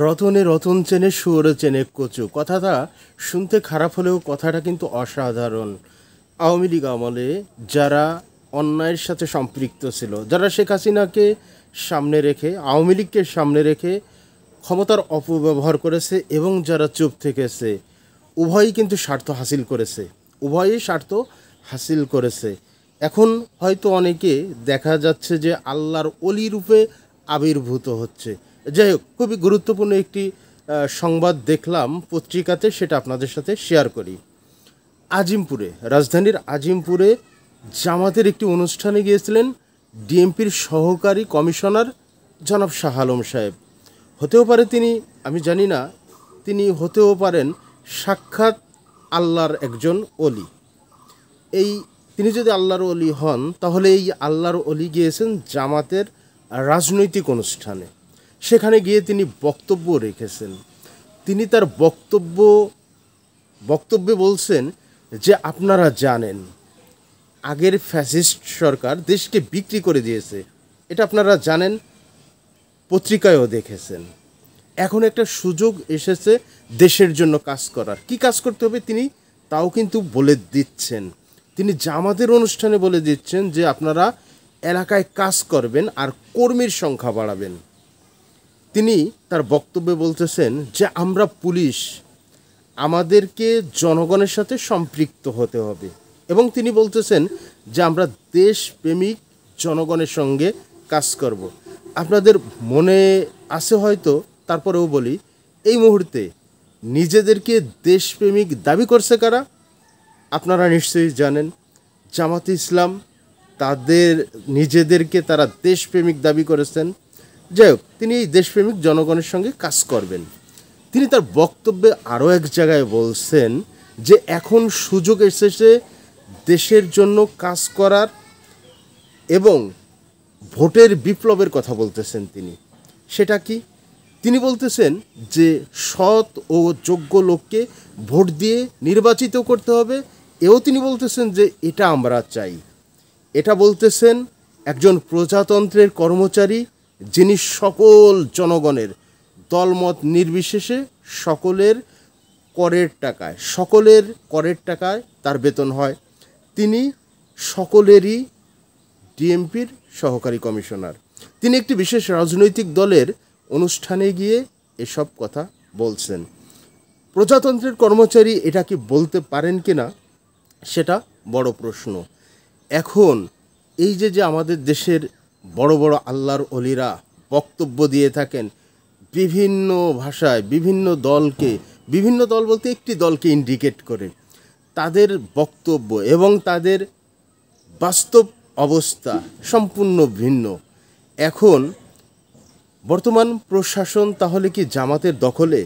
রতনে রতন চেনে শুয়োরে চেনে কচু কথাটা শুনতে খারাপ হলেও কথাটা কিন্তু অসাধারণ। আওয়ামী লীগ আমলে যারা অন্যায়ের সাথে সম্পৃক্ত ছিল, যারা শেখ হাসিনাকে সামনে রেখে, আওয়ামী লীগকে সামনে রেখে ক্ষমতার অপব্যবহার করেছে এবং যারা চুপ থেকেছে, উভয়ই কিন্তু স্বার্থ হাসিল করেছে, উভয়ই স্বার্থ হাসিল করেছে। এখন হয়তো অনেকে দেখা যাচ্ছে যে আল্লাহর অলি রূপে আবির্ভূত হচ্ছে। যাই হোক, খুবই গুরুত্বপূর্ণ একটি সংবাদ দেখলাম পত্রিকাতে, সেটা আপনাদের সাথে শেয়ার করি। আজিমপুরে, রাজধানীর আজিমপুরে জামাতের একটি অনুষ্ঠানে গিয়েছিলেন ডিএমপির সহকারী কমিশনার জনাব শাহ আলম সাহেব। হতেও পারে তিনি, আমি জানি না, তিনি হতেও পারেন সাক্ষাৎ আল্লাহর একজন অলি। তিনি যদি আল্লাহর অলি হন, তাহলে এই আল্লাহর অলি গিয়েছেন জামাতের রাজনৈতিক অনুষ্ঠানে। সেখানে গিয়ে তিনি বক্তব্য রেখেছেন। তিনি তার বক্তব্যে বলছেন যে আপনারা জানেন আগের ফ্যাসিস্ট সরকার দেশকে বিক্রি করে দিয়েছে, এটা আপনারা জানেন, পত্রিকায়ও দেখেছেন। এখন একটা সুযোগ এসেছে দেশের জন্য কাজ করার। কি কাজ করতে হবে তিনি তাও কিন্তু বলে দিচ্ছেন। তিনি জামাতের অনুষ্ঠানে বলে দিচ্ছেন যে আপনারা এলাকায় কাজ করবেন আর কর্মীর সংখ্যা বাড়াবেন। তিনি তার বক্তব্যে বলতেছেন যে আমরা পুলিশ, আমাদেরকে জনগণের সাথে সম্পৃক্ত হতে হবে, এবং তিনি বলতেছেন যে আমরা দেশপ্রেমিক জনগণের সঙ্গে কাজ করব। আপনাদের মনে আছে হয়তো, তারপরেও বলি, এই মুহূর্তে নিজেদেরকে দেশপ্রেমিক দাবি করছে কারা? আপনারা নিশ্চয়ই জানেন, জামাতে ইসলাম তাদের নিজেদেরকে তারা দেশপ্রেমিক দাবি করেছেন। যাই হোক, তিনি এই দেশপ্রেমিক জনগণের সঙ্গে কাজ করবেন। তিনি তার বক্তব্যে আরও এক জায়গায় বলছেন যে এখন সুযোগ এসেছে দেশের জন্য কাজ করার, এবং ভোটের বিপ্লবের কথা বলতেছেন তিনি। সেটা কি? তিনি বলতেছেন যে সৎ ও যোগ্য লোককে ভোট দিয়ে নির্বাচিত করতে হবে, এও তিনি বলতেছেন যে এটা আমরা চাই। এটা বলতেছেন একজন প্রজাতন্ত্রের কর্মচারী, যিনি সকল জনগণের দলমত নির্বিশেষে সকলের করের টাকায় তার বেতন হয়। তিনি সকলেরই ডিএমপির সহকারী কমিশনার। তিনি একটি বিশেষ রাজনৈতিক দলের অনুষ্ঠানে গিয়ে এসব কথা বলছেন। প্রজাতন্ত্রের কর্মচারী এটা কি বলতে পারেন কি না, সেটা বড় প্রশ্ন। এখন এই যে আমাদের দেশের বড় বড় আল্লাহর অলিরা বক্তব্য দিয়ে থাকেন বিভিন্ন ভাষায়, বিভিন্ন দল বলতে একটি দলকে ইন্ডিকেট করে, তাদের বক্তব্য এবং তাদের বাস্তব অবস্থা সম্পূর্ণ ভিন্ন। এখন বর্তমান প্রশাসন তাহলে কি জামাতের দখলে?